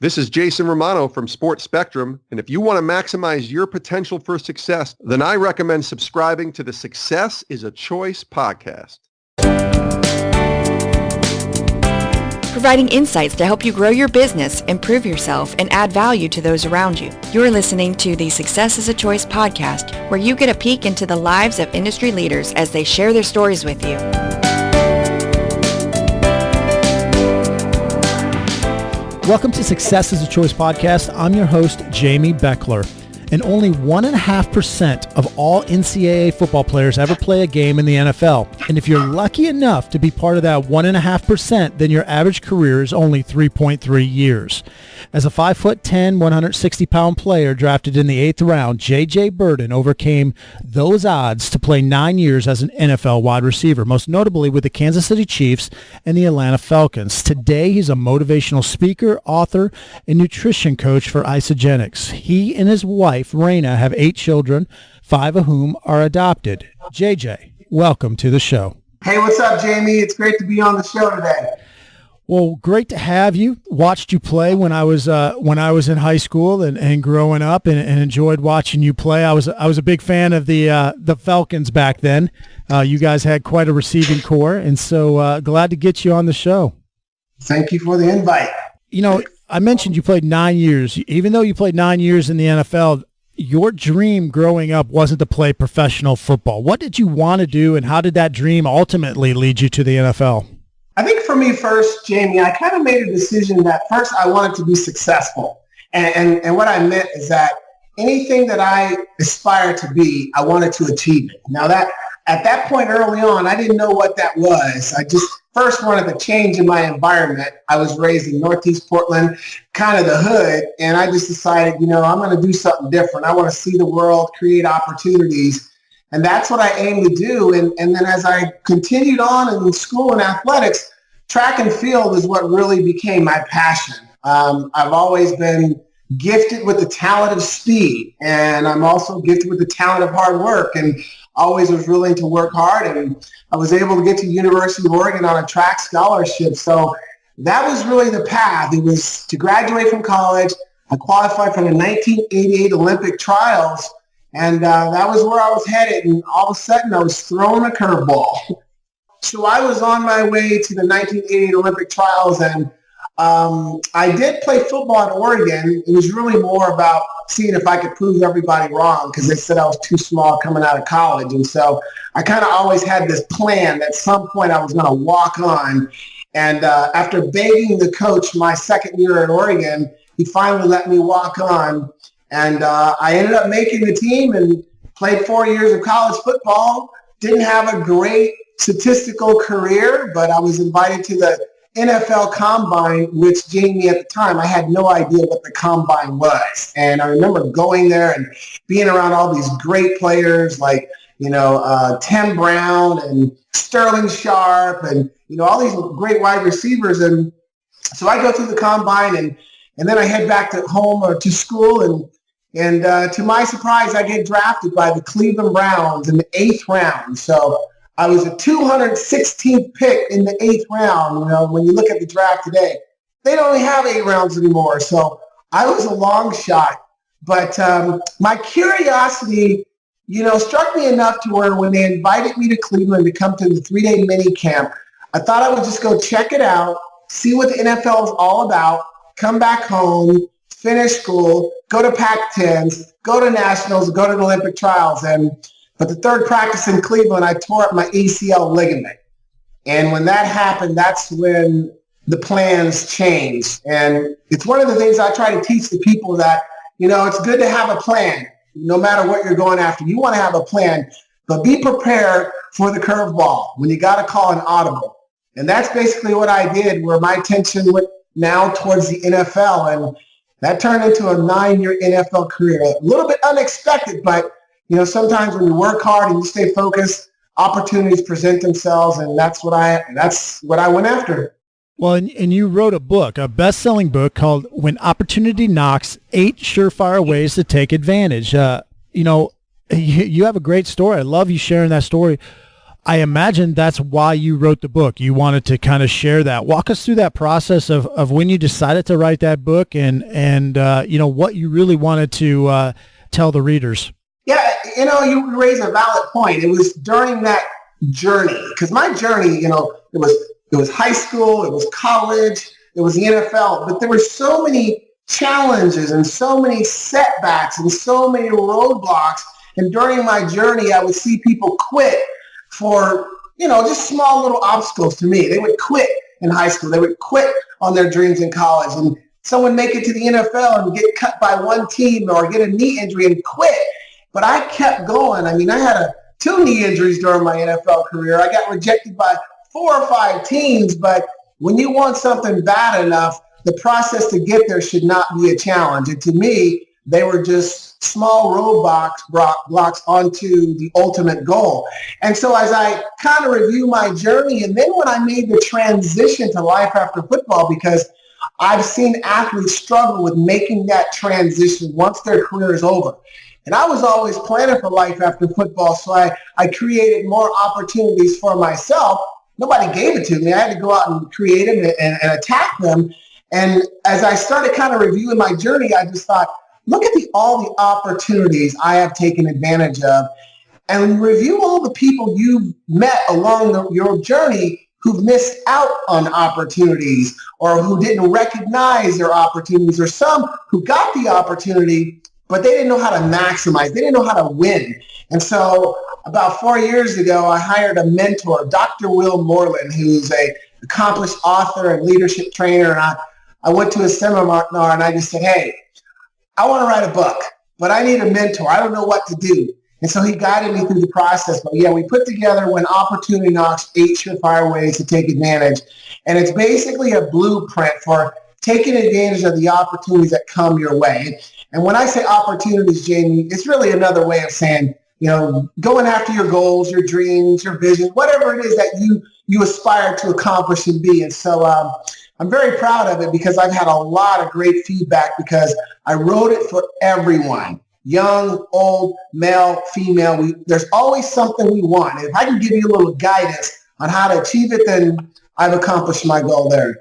This is Jason Romano from Sports Spectrum, and if you want to maximize your potential for success, then I recommend subscribing to the Success is a Choice podcast. Providing insights to help you grow your business, improve yourself, and add value to those around you. You're listening to the Success is a Choice podcast, where you get a peek into the lives of industry leaders as they share their stories with you. Welcome to Success is a Choice podcast. I'm your host, Jamy Bechler. And only 1.5% of all NCAA football players ever play a game in the NFL. And if you're lucky enough to be part of that 1.5%, then your average career is only 3.3 years. As a 5'10", 160-pound player drafted in the 8th round, J.J. Birden overcame those odds to play 9 years as an NFL wide receiver, most notably with the Kansas City Chiefs and the Atlanta Falcons. Today, he's a motivational speaker, author, and nutrition coach for Isagenix. He and his wife, Raina, have 8 children, 5 of whom are adopted. JJ, welcome to the show. Hey, what's up, Jamie? It's great to be on the show today. Well, great to have you. Watched you play when I was in high school and growing up, and enjoyed watching you play. I was a big fan of the Falcons back then. You guys had quite a receiving core, and so glad to get you on the show. Thank you for the invite. You know, I mentioned you played 9 years. Even though you played 9 years in the NFL, your dream growing up wasn't to play professional football. What did you want to do, and how did that dream ultimately lead you to the NFL? I think for me first, Jamie, I kind of made a decision that first I wanted to be successful. And what I meant is that anything that I aspired to be, I wanted to achieve it. Now that at that point early on, I didn't know what that was. I just first wanted to change in my environment. I was raised in Northeast Portland, kind of the hood, and I just decided, I'm going to do something different. I want to see the world, create opportunities. And that's what I aim to do. And then as I continued on in school and athletics, track and field is what really became my passion. I've always been gifted with the talent of speed, and I'm also gifted with the talent of hard work, and always was willing to work hard. And I was able to get to the University of Oregon on a track scholarship. So that was really the path. It was to graduate from college. I qualified for the 1988 Olympic trials. And that was where I was headed, and all of a sudden I was throwing a curveball. So I was on my way to the 1988 Olympic trials, and I did play football at Oregon. It was really more about seeing if I could prove everybody wrong, because they said I was too small coming out of college. And so I kind of always had this plan that at some point I was going to walk on. And after begging the coach my second year at Oregon, he finally let me walk on. And I ended up making the team and played 4 years of college football. Didn't have a great statistical career, but I was invited to the NFL Combine, which Jamie at the time, I had no idea what the Combine was. And I remember going there and being around all these great players like, Tim Brown and Sterling Sharp and, all these great wide receivers. And so I go through the Combine and then I head back to home or to school, and to my surprise, I get drafted by the Cleveland Browns in the 8th round. So I was a 216th pick in the 8th round. When you look at the draft today, they don't have 8 rounds anymore. So I was a long shot. But my curiosity, struck me enough to where when they invited me to Cleveland to come to the 3-day mini camp, I thought I would just go check it out, see what the NFL is all about, come back home, finish school, go to Pac-10s, go to Nationals, go to the Olympic trials. But the third practice in Cleveland, I tore up my ACL ligament. And when that happened, that's when the plans changed. And it's one of the things I try to teach the people that, it's good to have a plan. No matter what you're going after, you want to have a plan, but be prepared for the curveball when you got to call an audible. And that's basically what I did, where my attention went now towards the NFL. And that turned into a 9-year NFL career. A little bit unexpected, but sometimes when you work hard and you stay focused, opportunities present themselves, and that's what I went after. Well, and you wrote a book, a best-selling book called When Opportunity Knocks, 8 Surefire Ways to Take Advantage. You have a great story. I love you sharing that story. I imagine that's why you wrote the book. You wanted to kind of share that. Walk us through that process of when you decided to write that book and what you really wanted to tell the readers. Yeah, you raise a valid point. It was during that journey, because my journey, it was high school, it was college, it was the NFL, but there were so many challenges and so many setbacks and so many roadblocks. And during my journey, I would see people quit for, just small little obstacles to me. They would quit in high school. They would quit on their dreams in college. And someone make it to the NFL and get cut by one team or get a knee injury and quit. But I kept going. I mean, I had 2 knee injuries during my NFL career. I got rejected by 4 or 5 teams. But when you want something bad enough, the process to get there should not be a challenge. And to me, they were just small roadblocks onto the ultimate goal. And so as I kind of review my journey, and then when I made the transition to life after football, because I've seen athletes struggle with making that transition once their career is over. And I was always planning for life after football, so I created more opportunities for myself. Nobody gave it to me. I had to go out and create them and attack them. And as I started kind of reviewing my journey, I just thought, look at all the opportunities I have taken advantage of, and review all the people you've met along your journey who've missed out on opportunities or who didn't recognize their opportunities, or some who got the opportunity, but they didn't know how to maximize. They didn't know how to win. And so about 4 years ago, I hired a mentor, Dr. Will Moreland, who's an accomplished author and leadership trainer. And I went to a seminar and I just said, hey, I want to write a book, but I need a mentor. I don't know what to do. And so he guided me through the process. But yeah, we put together When Opportunity Knocks, 8 Surefire Ways to Take Advantage. And it's basically a blueprint for taking advantage of the opportunities that come your way. And when I say opportunities, Jamie, it's really another way of saying, going after your goals, your dreams, your vision, whatever it is that you aspire to accomplish and be. And so I'm very proud of it because I've had a lot of great feedback because I wrote it for everyone, young, old, male, female. There's always something we want. And if I can give you a little guidance on how to achieve it, then I've accomplished my goal there.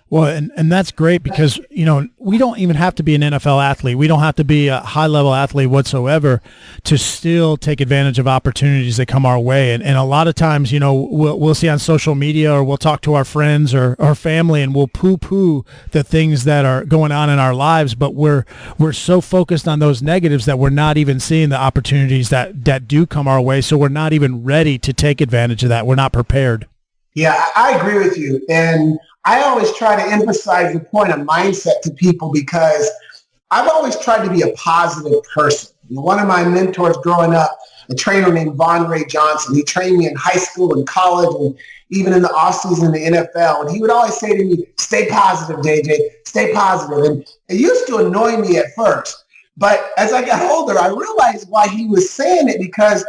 Well, and that's great because, we don't even have to be an NFL athlete. We don't have to be a high-level athlete whatsoever to still take advantage of opportunities that come our way. And a lot of times, we'll see on social media or we'll talk to our friends or our family and we'll poo-poo the things that are going on in our lives, but we're so focused on those negatives that we're not even seeing the opportunities that do come our way, so we're not even ready to take advantage of that. We're not prepared. Yeah, I agree with you. And I always try to emphasize the point of mindset to people because I've always tried to be a positive person. One of my mentors growing up, a trainer named Von Ray Johnson, he trained me in high school and college and even in the offseason in the NFL. And he would always say to me, stay positive, JJ, stay positive. And it used to annoy me at first. But as I got older, I realized why he was saying it, because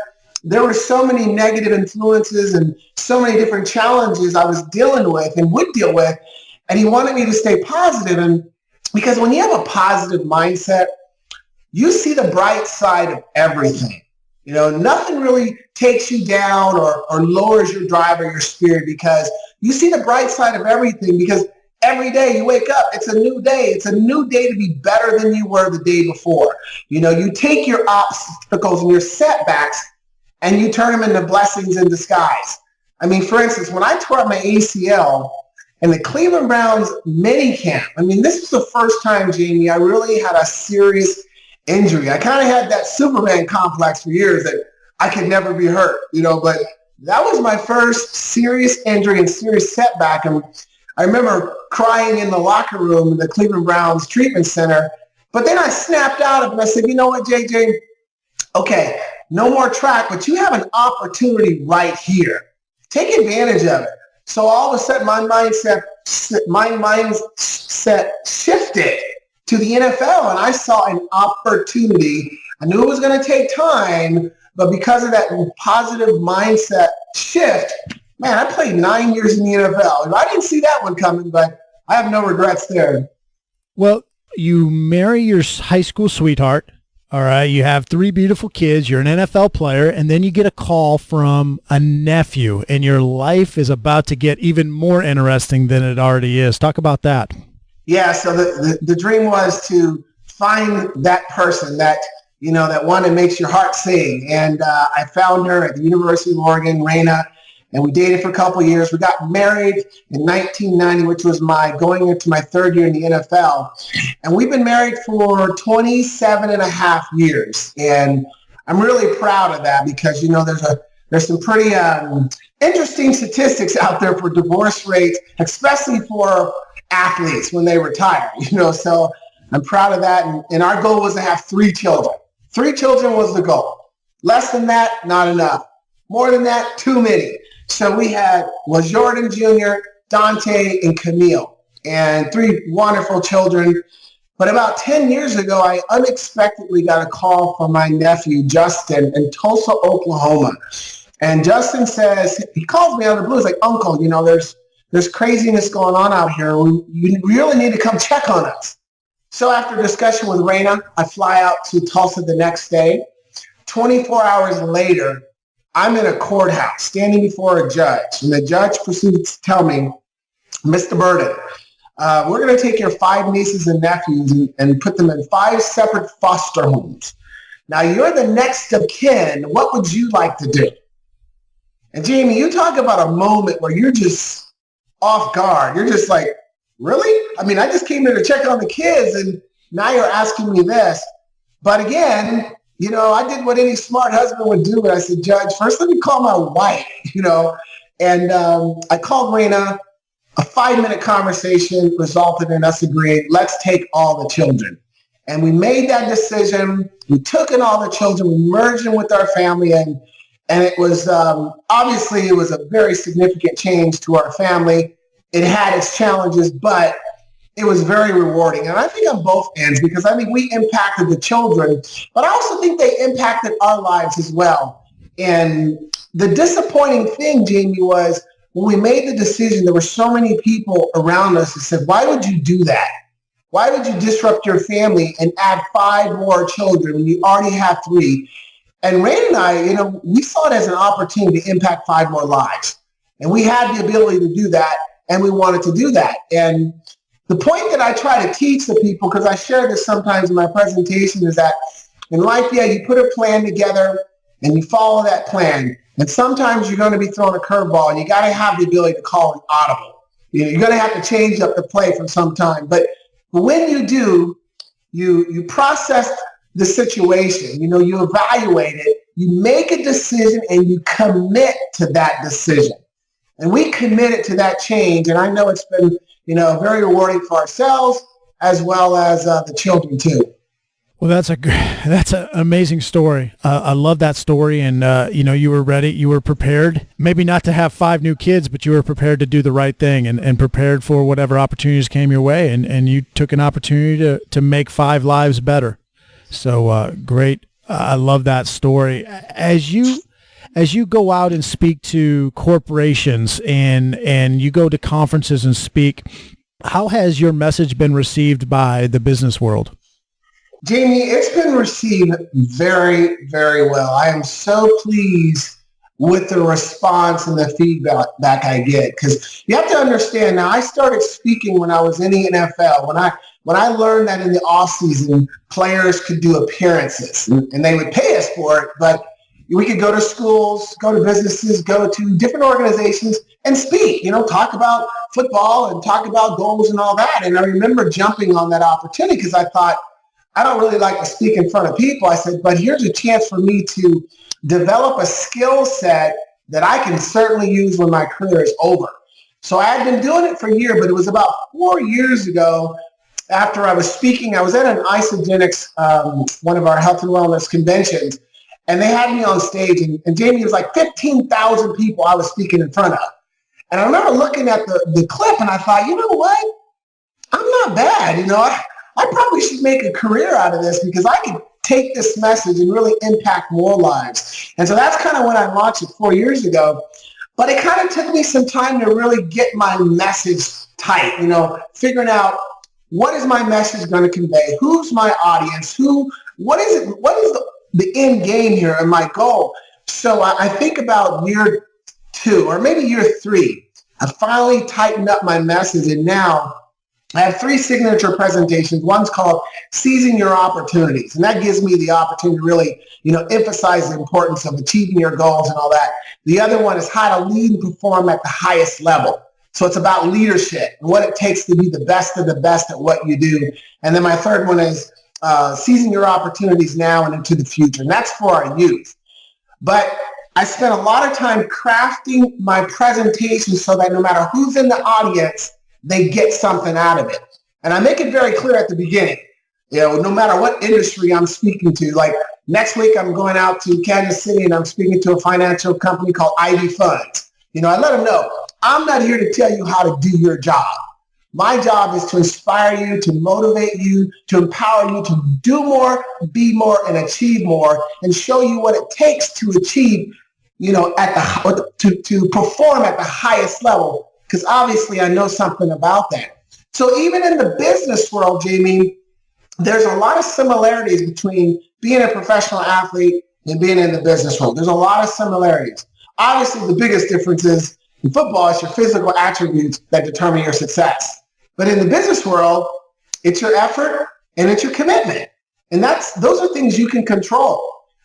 there were so many negative influences and so many different challenges I was dealing with and would deal with. And he wanted me to stay positive. And because when you have a positive mindset, you see the bright side of everything. Nothing really takes you down or lowers your drive or your spirit, because you see the bright side of everything. Because every day you wake up, it's a new day. It's a new day to be better than you were the day before. You take your obstacles and your setbacks and you turn them into blessings in disguise. I mean, for instance, when I tore up my ACL in the Cleveland Browns minicamp, this was the first time, Jamie, I really had a serious injury. I kind of had that Superman complex for years that I could never be hurt, but that was my first serious injury and serious setback. And I remember crying in the locker room in the Cleveland Browns treatment center, but then I snapped out of it and I said, you know what, JJ? Okay, no more track, but you have an opportunity right here. Take advantage of it. So all of a sudden, my mindset shifted to the NFL, and I saw an opportunity. I knew it was going to take time, but because of that positive mindset shift, man, I played 9 years in the NFL. I didn't see that one coming, but I have no regrets there. Well, you marry your high school sweetheart. All right, you have 3 beautiful kids, you're an NFL player, and then you get a call from a nephew, and your life is about to get even more interesting than it already is. Talk about that. Yeah, so the dream was to find that person that, that one that makes your heart sing. And I found her at the University of Oregon, Raina, and we dated for a couple of years. We got married in 1990, which was going into my 3rd year in the NFL. And we've been married for 27 and a half years. And I'm really proud of that because, there's some pretty interesting statistics out there for divorce rates, especially for athletes when they retire, so I'm proud of that. And our goal was to have 3 children. 3 children was the goal. Less than that, not enough. More than that, too many. So we had Jordan Jr., Dante, and Camille, and 3 wonderful children. But about 10 years ago, I unexpectedly got a call from my nephew, Justin, in Tulsa, Oklahoma. And Justin says, he calls me out of the blue. He's like, Uncle, there's craziness going on out here. You really need to come check on us. So after discussion with Raina, I fly out to Tulsa the next day. 24 hours later, I'm in a courthouse standing before a judge, and the judge proceeded to tell me, Mr. Birden, we're going to take your 5 nieces and nephews and put them in 5 separate foster homes. Now, you're the next of kin. What would you like to do? And Jamy, you talk about a moment where you're just off guard. You're just like, really? I mean, I just came here to check on the kids, and now you're asking me this. But again, I did what any smart husband would do. But I said, Judge, first let me call my wife, And I called Raina. A 5-minute conversation resulted in us agreeing, let's take all the children. And we made that decision. We took in all the children. We merged them with our family. And it was, obviously, it was a very significant change to our family. It had its challenges, but it was very rewarding. And I think on both ends, because I think we impacted the children, but I also think they impacted our lives as well. And the disappointing thing, Jamie, was when we made the decision, there were so many people around us that said, why would you do that? Why would you disrupt your family and add 5 more children when you already have 3? And Ray and I, we saw it as an opportunity to impact 5 more lives. And we had the ability to do that, and we wanted to do that. And the point that I try to teach the people, because I share this sometimes in my presentation, is that in life, you put a plan together and you follow that plan. And sometimes you're going to be thrown a curveball, and you got to have the ability to call an audible. You're going to have to change up the play from some time. But when you do, you process the situation. You evaluate it, you make a decision, and you commit to that decision. And we committed to that change, and I know it's been, very rewarding for ourselves as well as the children too. Well, that's an amazing story. I love that story, and you were ready, you were prepared, maybe not to have 5 new kids, but you were prepared to do the right thing and prepared for whatever opportunities came your way, and you took an opportunity to make 5 lives better. So great. I love that story. As you go out and speak to corporations and you go to conferences and speak, how has your message been received by the business world? Jamie, it's been received very, very well. I am so pleased with the response and the feedback I get, because you have to understand, now I started speaking when I was in the NFL. When I learned that in the off season, players could do appearances and they would pay us for it, but we could go to schools, go to businesses, go to different organizations and speak, talk about football and talk about goals and all that. And I remember jumping on that opportunity because I thought, I don't really like to speak in front of people. I said, but here's a chance for me to develop a skill set that I can certainly use when my career is over. So I had been doing it for a year, but it was about 4 years ago after I was speaking. I was at an Isagenix, one of our health and wellness conventions, and they had me on stage, and Jamie, it was like 15,000 people I was speaking in front of. And I remember looking at the clip, and I thought, you know what? I'm not bad. I probably should make a career out of this because I could take this message and really impact more lives. And so that's kind of when I launched it 4 years ago. But it kind of took me some time to really get my message tight, figuring out what is my message going to convey, who's my audience, who what is it? What is the end game here and my goal? So I think about year 2 or maybe year 3. I finally tightened up my message, and now I have 3 signature presentations. One's called Seizing Your Opportunities, and that gives me the opportunity to really, emphasize the importance of achieving your goals and all that. The other one is How to Lead and Perform at the Highest Level. So it's about leadership and what it takes to be the best of the best at what you do. And then my third one is Seizing Your Opportunities Now and Into the Future, and that's for our youth. But I spent a lot of time crafting my presentation so that no matter who's in the audience, they get something out of it. And I make it very clear at the beginning, no matter what industry I'm speaking to. Like next week, I'm going out to Kansas City and I'm speaking to a financial company called Ivy Funds. I let them know, I'm not here to tell you how to do your job. My job is to inspire you, to motivate you, to empower you to do more, be more, and achieve more, and show you what it takes to achieve, to perform at the highest level. Because obviously I know something about that. So even in the business world, Jamie, there's a lot of similarities between being a professional athlete and being in the business world. There's a lot of similarities. Obviously, the biggest difference is in football, it's your physical attributes that determine your success. But in the business world, it's your effort and it's your commitment. And those are things you can control.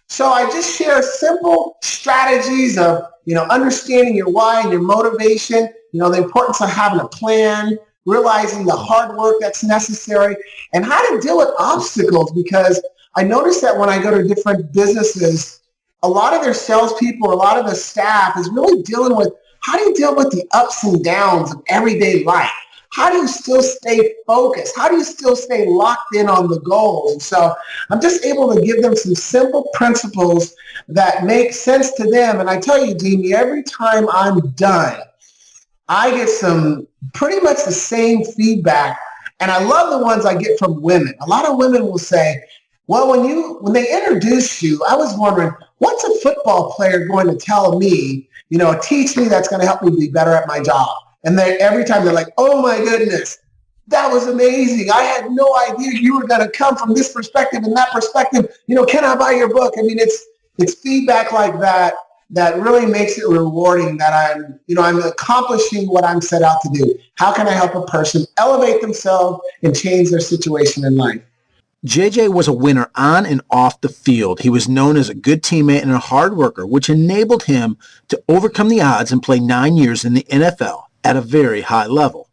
So I just share simple strategies of, understanding your why and your motivation, the importance of having a plan, realizing the hard work that's necessary, and how to deal with obstacles. Because I noticed that when I go to different businesses, a lot of their salespeople, a lot of the staff is really dealing with how do you deal with the ups and downs of everyday life? How do you still stay focused? How do you still stay locked in on the goals? And so I'm just able to give them some simple principles that make sense to them. And I tell you, Jamy, every time I'm done, I get some pretty much the same feedback. And I love the ones I get from women. A lot of women will say, well, when they introduce you, I was wondering, what's a football player going to tell me, teach me that's going to help me be better at my job? And every time they're like, oh my goodness, that was amazing. I had no idea you were going to come from this perspective and that perspective. Can I buy your book? I mean, it's feedback like that really makes it rewarding that I'm accomplishing what I'm set out to do. How can I help a person elevate themselves and change their situation in life? JJ was a winner on and off the field. He was known as a good teammate and a hard worker, which enabled him to overcome the odds and play 9 years in the NFL at a very high level.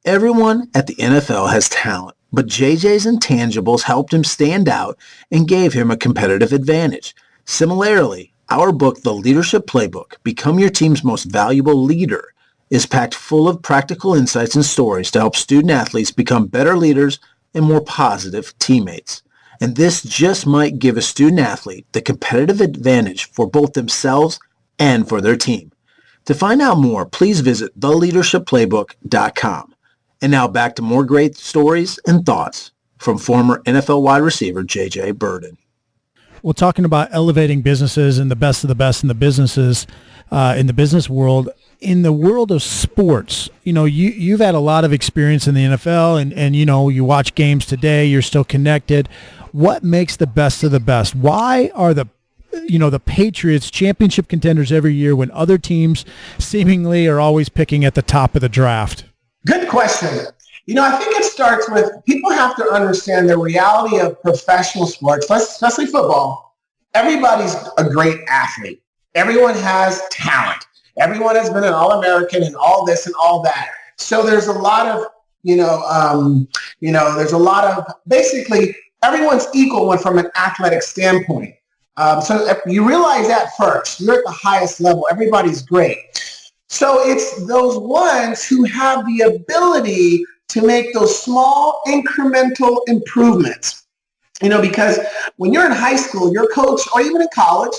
Everyone at the NFL has talent, but JJ's intangibles helped him stand out and gave him a competitive advantage. Similarly, our book, The Leadership Playbook, Become Your Team's Most Valuable Leader, is packed full of practical insights and stories to help student athletes become better leaders and more positive teammates. And this just might give a student athlete the competitive advantage for both themselves and for their team. To find out more, please visit theleadershipplaybook.com. And now back to more great stories and thoughts from former NFL wide receiver J.J. Birden. Well, talking about elevating businesses and the best of the best in the businesses, in the business world, in the world of sports, you've had a lot of experience in the NFL and you watch games today, you're still connected. What makes the best of the best? Why are the Patriots championship contenders every year when other teams seemingly are always picking at the top of the draft? Good question. I think it starts with people have to understand the reality of professional sports, especially football. Everybody's a great athlete. Everyone has talent. Everyone has been an All-American and all this and all that. So there's a lot of, there's a lot of, basically everyone's equal from an athletic standpoint. So if you realize that first, you're at the highest level. Everybody's great. So it's those ones who have the ability to make those small incremental improvements. Because when you're in high school, your coach, or even in college,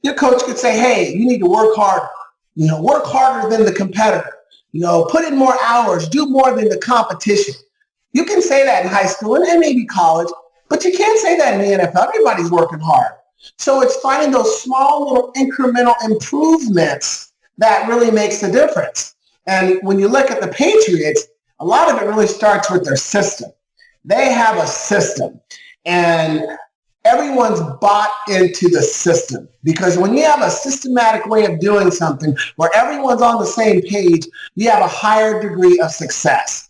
your coach could say, hey, you need to work harder. Work harder than the competitor. Put in more hours, do more than the competition. You can say that in high school and maybe college, but you can't say that in the NFL. Everybody's working hard. So it's finding those small little incremental improvements that really makes the difference. And when you look at the Patriots, a lot of it really starts with their system. They have a system. And everyone's bought into the system. Because when you have a systematic way of doing something where everyone's on the same page, you have a higher degree of success.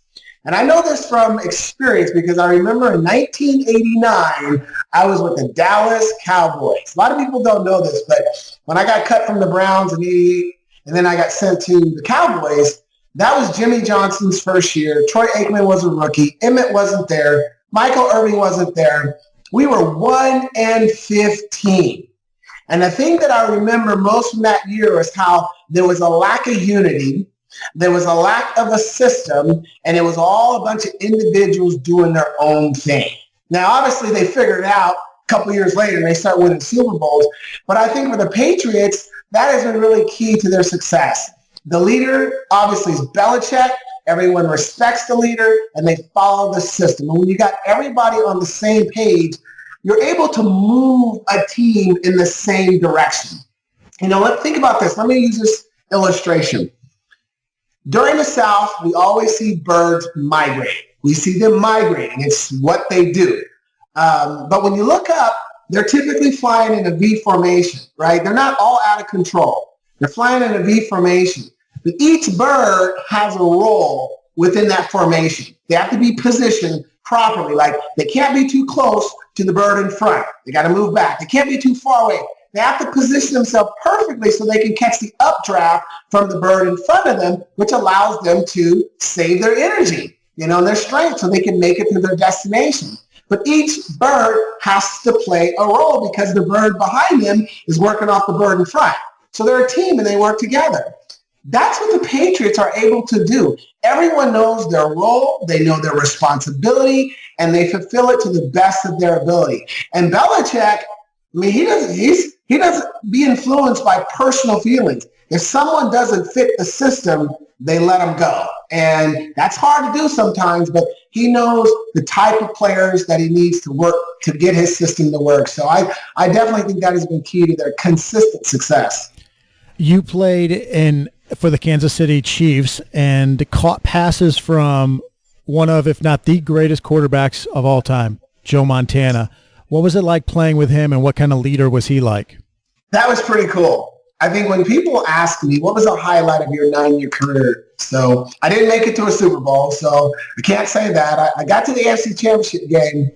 And I know this from experience because I remember in 1989, I was with the Dallas Cowboys. A lot of people don't know this, but when I got cut from the Browns in 88, and then I got sent to the Cowboys, that was Jimmy Johnson's first year. Troy Aikman was a rookie. Emmett wasn't there. Michael Irvin wasn't there. We were 1-15. And the thing that I remember most from that year was how there was a lack of unity. There was a lack of a system, and it was all a bunch of individuals doing their own thing. Now, obviously, they figured it out a couple years later, and they start winning Super Bowls. But I think for the Patriots, that has been really key to their success. The leader, obviously, is Belichick. Everyone respects the leader, and they follow the system. And when you got everybody on the same page, you're able to move a team in the same direction. You know, think about this. Let me use this illustration. During the South, we always see birds migrate. We see them migrating. It's what they do. But when you look up, they're typically flying in a V formation, right? They're not all out of control. They're flying in a V formation. But each bird has a role within that formation. They have to be positioned properly. Like they can't be too close to the bird in front. They got to move back. They can't be too far away. They have to position themselves perfectly so they can catch the updraft from the bird in front of them, which allows them to save their energy, and their strength so they can make it to their destination. But each bird has to play a role because the bird behind them is working off the bird in front. So they're a team and they work together. That's what the Patriots are able to do. Everyone knows their role, they know their responsibility, and they fulfill it to the best of their ability. And Belichick, he doesn't be influenced by personal feelings. If someone doesn't fit the system, they let them go. And that's hard to do sometimes, but he knows the type of players that he needs to work to get his system to work. So I definitely think that has been key to their consistent success. You played for the Kansas City Chiefs and caught passes from one of, if not the greatest quarterbacks of all time, Joe Montana. What was it like playing with him, and what kind of leader was he like? That was pretty cool. I think when people ask me, what was the highlight of your 9-year career? So I didn't make it to a Super Bowl, so I can't say that. I got to the AFC Championship game,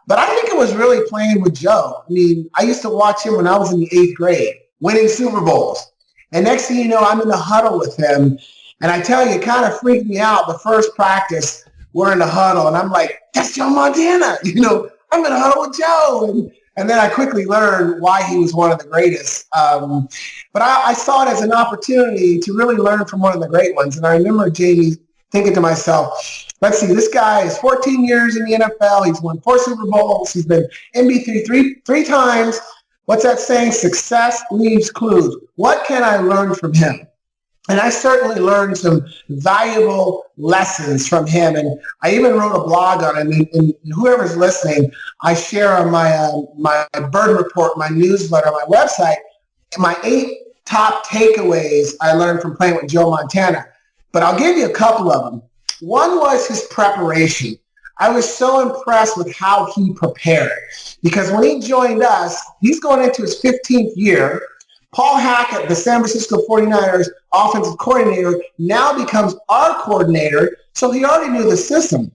but I think it was really playing with Joe. I mean, I used to watch him when I was in the 8th grade, winning Super Bowls. And next thing you know, I'm in the huddle with him. And I tell you, it kind of freaked me out. The first practice, we're in the huddle, and I'm like, that's Joe Montana. I'm in a huddle with Joe. And then I quickly learned why he was one of the greatest. But I saw it as an opportunity to really learn from one of the great ones. And I remember Jamy thinking to myself, let's see, this guy is 14 years in the NFL. He's won 4 Super Bowls. He's been MVP three times. What's that saying? Success leaves clues. What can I learn from him? And I certainly learned some valuable lessons from him. And I even wrote a blog on it. And whoever's listening, I share on my Birden report, my newsletter, my website, my 8 top takeaways I learned from playing with Joe Montana. But I'll give you a couple of them. One was his preparation. I was so impressed with how he prepared. Because when he joined us, he's going into his 15th year. Paul Hackett, the San Francisco 49ers offensive coordinator, now becomes our coordinator, so he already knew the system.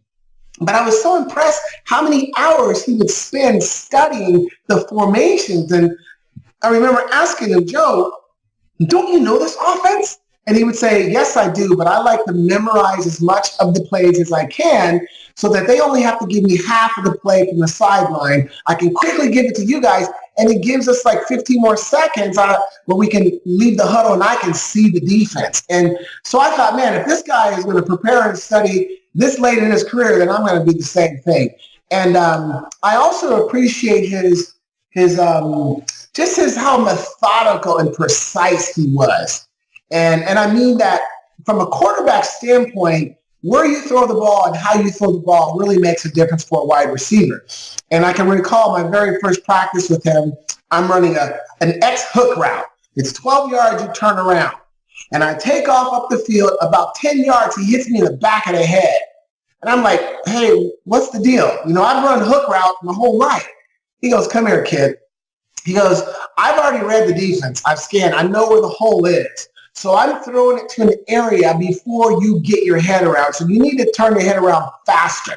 But I was so impressed how many hours he would spend studying the formations. And I remember asking him, Joe, don't you know this offense? And he would say, yes, I do, but I like to memorize as much of the plays as I can so that they only have to give me half of the play from the sideline. I can quickly give it to you guys, and it gives us like 15 more seconds where we can leave the huddle and I can see the defense. And so I thought, man, if this guy is going to prepare and study this late in his career, then I'm going to do the same thing. And I also appreciate his how methodical and precise he was. And I mean that from a quarterback standpoint, where you throw the ball and how you throw the ball really makes a difference for a wide receiver. And I can recall my very first practice with him, I'm running an X hook route. It's 12 yards, you turn around. And I take off up the field, about 10 yards, he hits me in the back of the head. And I'm like, hey, what's the deal? I've run hook route my whole life. He goes, come here, kid. He goes, I've already read the defense. I've scanned. I know where the hole is. So I'm throwing it to an area before you get your head around. So you need to turn your head around faster.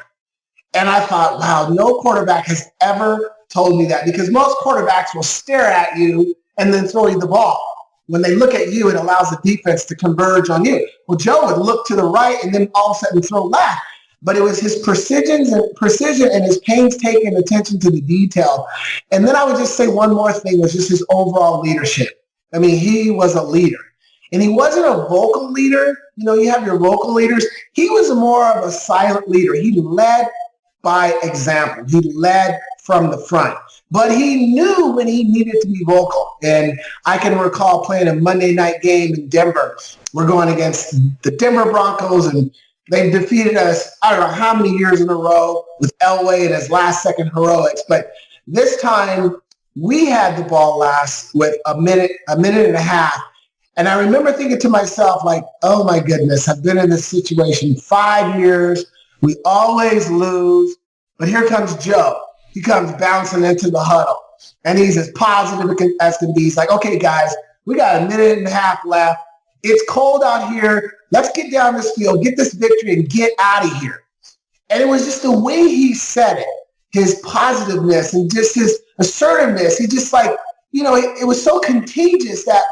And I thought, wow, no quarterback has ever told me that, because most quarterbacks will stare at you and then throw you the ball. When they look at you, it allows the defense to converge on you. Well, Joe would look to the right and then all of a sudden throw left. But it was his precision and his painstaking attention to the detail. And then I would just say one more thing was just his overall leadership. I mean, he was a leader. And he wasn't a vocal leader. You know, you have your vocal leaders. He was more of a silent leader. He led by example. He led from the front. But he knew when he needed to be vocal. And I can recall playing a Monday night game in Denver. We're going against the Denver Broncos, and they defeated us, I don't know how many years in a row, with Elway and his last-second heroics. But this time, we had the ball last with a minute and a half. And I remember thinking to myself, like, oh, my goodness, I've been in this situation 5 years. We always lose. But here comes Joe. He comes bouncing into the huddle. And he's as positive as can be. He's like, okay, guys, we got a minute and a half left. It's cold out here. Let's get down this field, get this victory, and get out of here. And it was just the way he said it, his positiveness and just his assertiveness. He just like, you know, it was so contagious that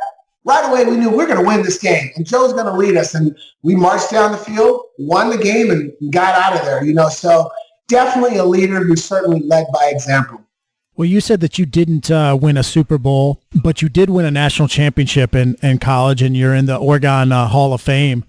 right away we knew we're going to win this game. And Joe's going to lead us. And we marched down the field, won the game, and got out of there, you know. So definitely a leader who certainly led by example. Well, you said that you didn't win a Super Bowl, but you did win a national championship in college, and you're in the Oregon Hall of Fame,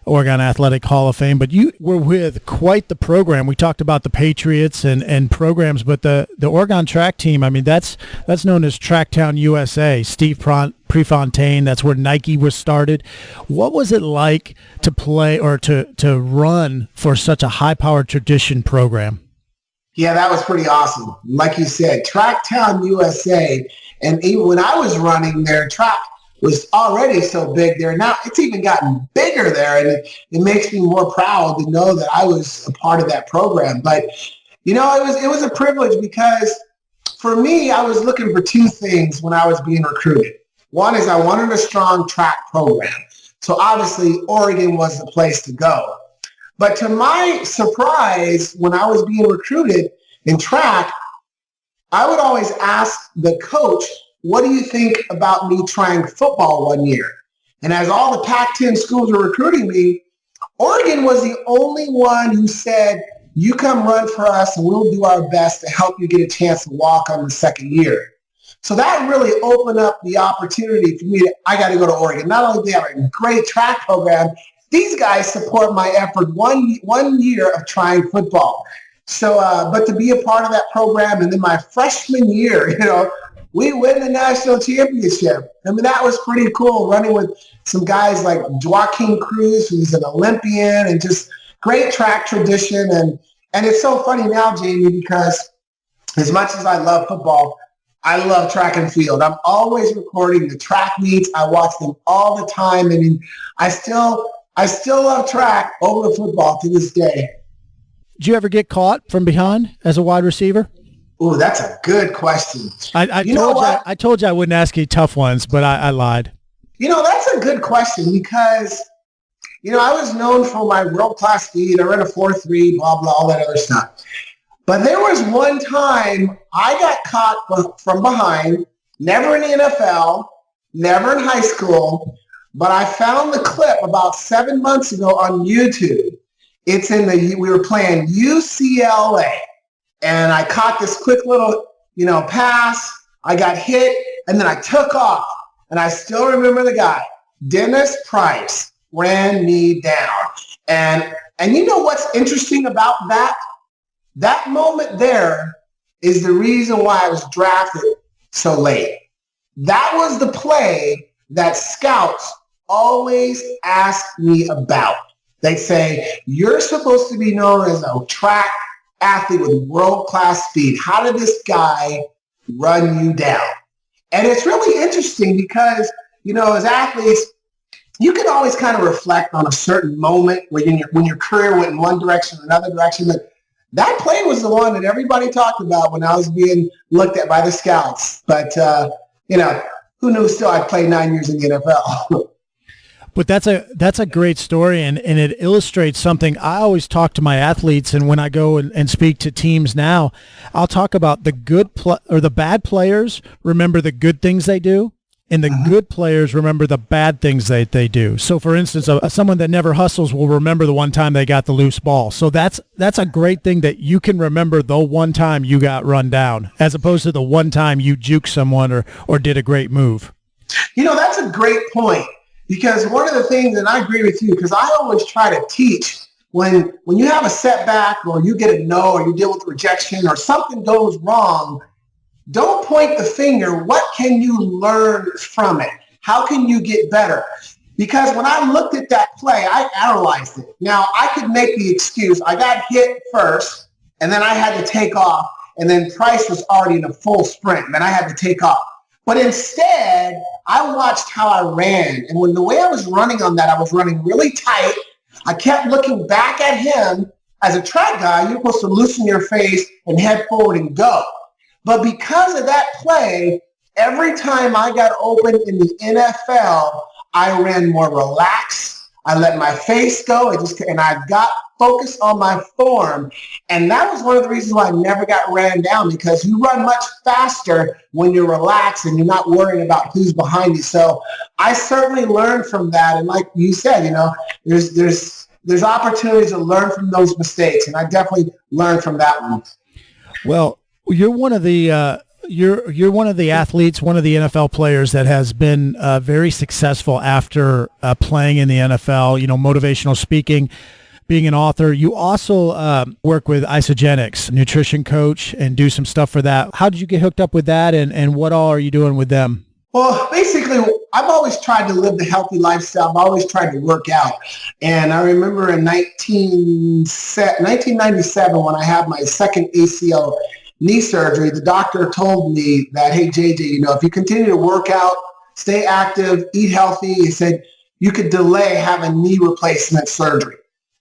Oregon Athletic Hall of Fame. But you were with quite the program. We talked about the Patriots and programs, but the Oregon track team, I mean, that's known as Tracktown USA. Steve Prefontaine, that's where Nike was started. What was it like to play or to run for such a high-powered tradition program? Yeah, that was pretty awesome. Like you said, Tracktown USA, and even when I was running there, track was already so big there. Now it's even gotten bigger there, and it makes me more proud to know that I was a part of that program. But, you know, it was a privilege because for me, I was looking for two things when I was being recruited. One is I wanted a strong track program. So obviously Oregon was the place to go. But to my surprise, when I was being recruited in track, I would always ask the coach, what do you think about me trying football one year? And as all the Pac-10 schools were recruiting me, Oregon was the only one who said, you come run for us and we'll do our best to help you get a chance to walk on the second year. So that really opened up the opportunity for me. I got to go to Oregon. Not only do they have a great track program, these guys support my effort one year of trying football. So, but to be a part of that program, and then my freshman year, you know, we win the national championship. I mean, that was pretty cool, running with some guys like Joaquin Cruz, who's an Olympian, and just great track tradition. And it's so funny now, Jamie, because as much as I love football, I love track and field. I'm always recording the track meets. I watch them all the time. I mean, I still love track over football to this day. Did you ever get caught from behind as a wide receiver? Ooh, that's a good question. I told you I wouldn't ask you tough ones, but I lied. You know, that's a good question because, you know, I was known for my world-class speed. I ran a 4.3, blah, blah, all that other stuff. But there was one time I got caught from behind, never in the NFL, never in high school, but I found the clip about 7 months ago on YouTube. It's we were playing UCLA, and I caught this quick little, you know, pass. I got hit, and then I took off, and I still remember the guy. Dennis Price ran me down. And you know what's interesting about that? That moment there is the reason why I was drafted so late. That was the play that scouts always ask me about. They say, you're supposed to be known as a track athlete with world-class speed. How did this guy run you down? And it's really interesting because, you know, as athletes, you can always kind of reflect on a certain moment when your career went in one direction or another direction. But that play was the one that everybody talked about when I was being looked at by the scouts. But, who knew still I'd play 9 years in the NFL. But that's a great story, and it illustrates something. I always talk to my athletes, and when I go and speak to teams now, I'll talk about the the bad players remember the good things they do, and the good players remember the bad things that they do. So, for instance, someone that never hustles will remember the one time they got the loose ball. So that's a great thing, that you can remember the one time you got run down, as opposed to the one time you juked someone or did a great move. That's a great point. Because one of the things, and I agree with you, because I always try to teach when you have a setback or you get a no or you deal with rejection or something goes wrong, don't point the finger. What can you learn from it? How can you get better? Because when I looked at that play, I analyzed it. Now, I could make the excuse. I got hit first, and then I had to take off, and then Price was already in a full sprint, and then I had to take off. But instead, I watched how I ran. And when the way I was running on that, I was running really tight. I kept looking back at him. As a track guy, you're supposed to loosen your face and head forward and go. But because of that play, every time I got open in the NFL, I ran more relaxed. I let my face go, and I got focused on my form. And that was one of the reasons why I never got ran down, because you run much faster when you're relaxed and you're not worrying about who's behind you. So I certainly learned from that. And like you said, there's opportunities to learn from those mistakes. And I definitely learned from that one. Well, you're one of the you're one of the athletes, one of the NFL players that has been very successful after playing in the NFL, motivational speaking, being an author. You also work with Isagenix, nutrition coach, and do some stuff for that. How did you get hooked up with that, and what all are you doing with them? Well, basically, I've always tried to live the healthy lifestyle. I've always tried to work out. And I remember in 1997, when I had my second ACL knee surgery, the doctor told me that, hey, JJ, if you continue to work out, stay active, eat healthy, he said, you could delay having knee replacement surgery.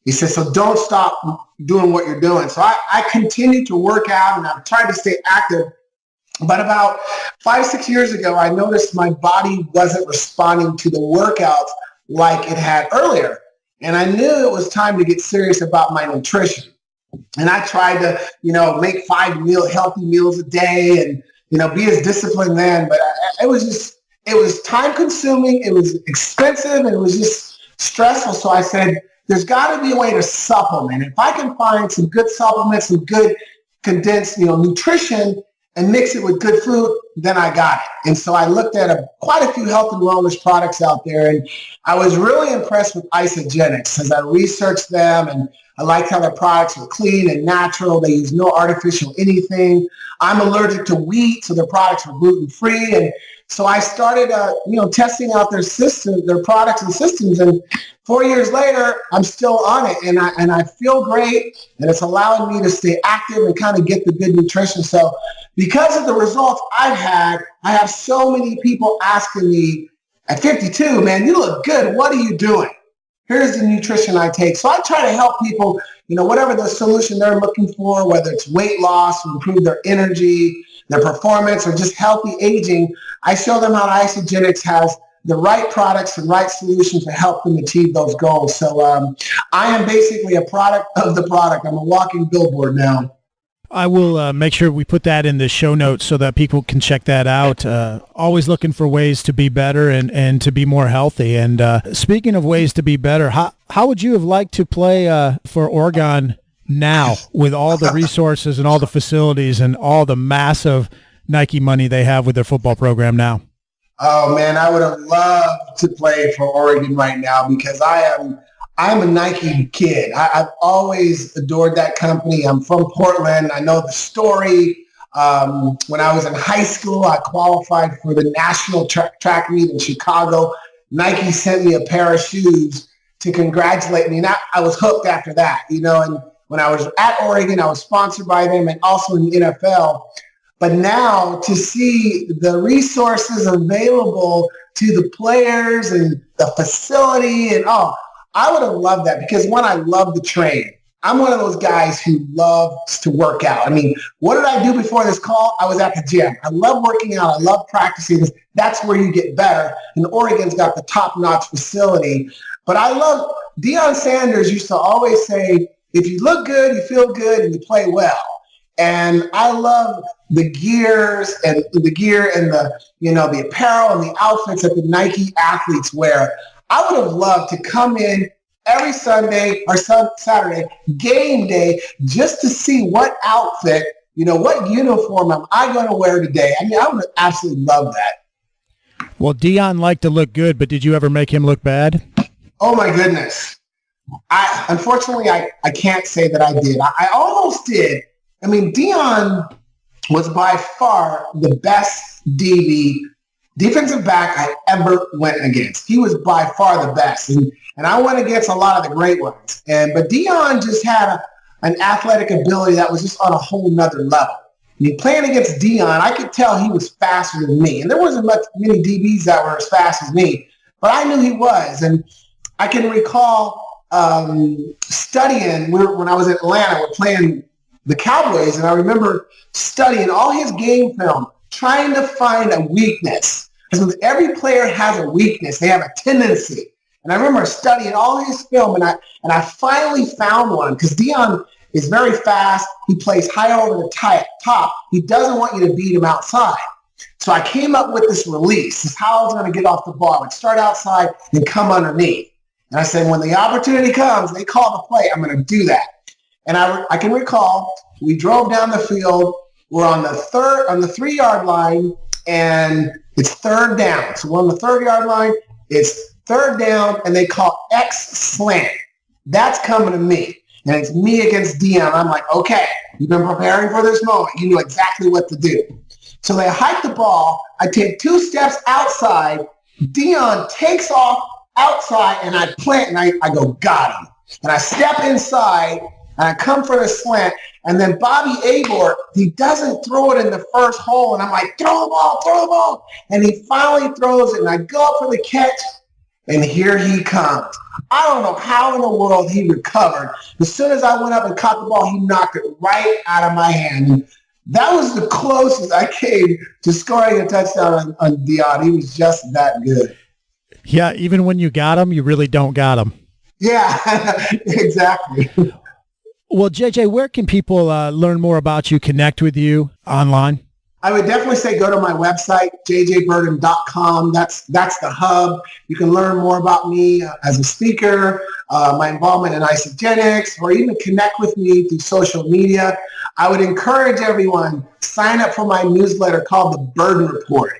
He said, so don't stop doing what you're doing. So I continued to work out, and I've tried to stay active. But about 5-6 years ago, I noticed my body wasn't responding to the workouts like it had earlier. And I knew it was time to get serious about my nutrition. And I tried to, make 5 healthy meals a day and, be as disciplined then. But it was time consuming. It was expensive, and it was just stressful. So I said, there's got to be a way to supplement. If I can find some good supplements, some good condensed, nutrition, and mix it with good food, then I got it. And so I looked at quite a few health and wellness products out there, and I was really impressed with Isagenix as I researched them, and I liked how their products were clean and natural. They use no artificial anything. I'm allergic to wheat, so their products were gluten-free. And so I started, testing out their system, their products and systems. And 4 years later, I'm still on it, and I feel great, and it's allowing me to stay active and kind of get the good nutrition. So because of the results I've had, I have so many people asking me, at 52, man, you look good. What are you doing? Here's the nutrition I take. So I try to help people, whatever the solution they're looking for, whether it's weight loss, to improve their energy, their performance, or just healthy aging. I show them how Isagenix has the right products and right solutions to help them achieve those goals. So I am basically a product of the product. I'm a walking billboard now. I will make sure we put that in the show notes so that people can check that out. Always looking for ways to be better and to be more healthy. And speaking of ways to be better, how would you have liked to play for Oregon now with all the resources and all the facilities and all the massive Nike money they have with their football program now? Oh, man, I would have loved to play for Oregon right now, because I'm a Nike kid. I've always adored that company. I'm from Portland. I know the story. When I was in high school, I qualified for the national track meet in Chicago. Nike sent me a pair of shoes to congratulate me. And I was hooked after that, and when I was at Oregon, I was sponsored by them and also in the NFL. But now to see the resources available to the players and the facility and I would have loved that, because one, I love the train. I'm one of those guys who loves to work out. I mean, what did I do before this call? I was at the gym. I love working out. I love practicing. That's where you get better. And Oregon's got the top-notch facility. But I love, Deion Sanders used to always say, if you look good, you feel good, and you play well. And I love the gears and the, the apparel and the outfits that the Nike athletes wear. I would have loved to come in every Sunday or Saturday, game day, just to see what outfit, what uniform am I going to wear today? I mean, I would absolutely love that. Well, Deion liked to look good, but did you ever make him look bad? Oh, my goodness. Unfortunately, I can't say that I did. I almost did. I mean, Deion was by far the best defensive back I ever went against. He was by far the best. And I went against a lot of the great ones. But Deion just had an athletic ability that was just on a whole nother level. I mean, playing against Deion, I could tell he was faster than me. And there wasn't many DBs that were as fast as me, but I knew he was. And I can recall studying when I was in Atlanta. We're playing the Cowboys, and I remember studying all his game film, trying to find a weakness. Because every player has a weakness. They have a tendency. And I remember studying all his film, and I finally found one, because Deion is very fast. He plays high over the top. He doesn't want you to beat him outside. So I came up with this release. This is how I was going to get off the ball. I would start outside and come underneath. And I said, when the opportunity comes, they call the play, I'm going to do that. And I can recall we drove down the field. We're on the 3-yard line, and it's third down. So we're on the 3-yard line. It's third down, and they call X slant. That's coming to me. And it's me against Deion. I'm like, okay, you've been preparing for this moment. You knew exactly what to do. So they hike the ball. I take 2 steps outside. Deion takes off outside, and I plant, and I go, got him. And I step inside, and I come for the slant, and then Bobby Abor, he doesn't throw it in the first hole, and I'm like, throw the ball. And he finally throws it, and I go up for the catch, and here he comes. I don't know how in the world he recovered. As soon as I went up and caught the ball, he knocked it right out of my hand. And that was the closest I came to scoring a touchdown on Deion. He was just that good. Yeah, even when you got him, you really don't got him. Yeah, exactly. Well, JJ, where can people learn more about you, connect with you online? I would definitely say go to my website, jjbirden.com. That's the hub. You can learn more about me as a speaker, my involvement in Isagenix, or even connect with me through social media. I would encourage everyone, sign up for my newsletter called the Birden Report.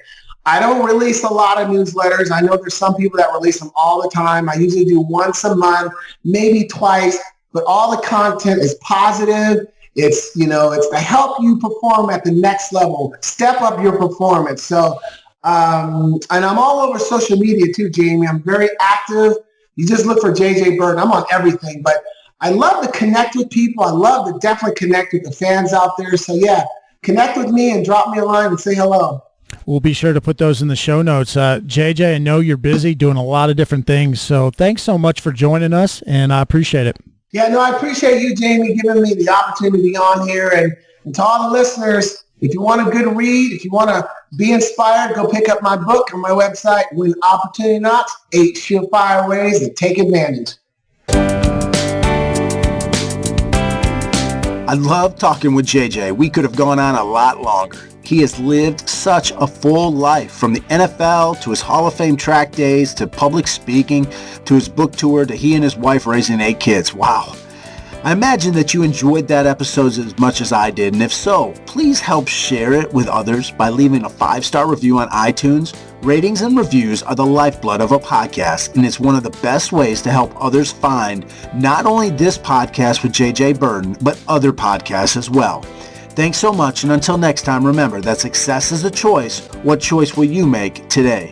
I don't release a lot of newsletters. I know there's some people that release them all the time. I usually do once a month, maybe twice, but all the content is positive. It's to help you perform at the next level, step up your performance. So, and I'm all over social media too, Jamie. I'm very active. You just look for JJ Birden. I'm on everything, but I love to connect with people. I love to definitely connect with the fans out there. So yeah, connect with me and drop me a line and say hello. We'll be sure to put those in the show notes. JJ, I know you're busy doing a lot of different things, so thanks so much for joining us, and I appreciate it. Yeah, no, I appreciate you, Jamie, giving me the opportunity to be on here. And to all the listeners, if you want a good read, if you want to be inspired, go pick up my book on my website, When Opportunity Knocks, 8 Surefire Ways to Take Advantage. I love talking with JJ. We could have gone on a lot longer. He has lived such a full life, from the NFL to his Hall of Fame track days to public speaking to his book tour to he and his wife raising 8 kids. Wow. I imagine that you enjoyed that episode as much as I did, and if so, please help share it with others by leaving a 5-star review on iTunes. Ratings and reviews are the lifeblood of a podcast, and it's one of the best ways to help others find not only this podcast with JJ Birden, but other podcasts as well. Thanks so much, and until next time, remember that success is a choice. What choice will you make today?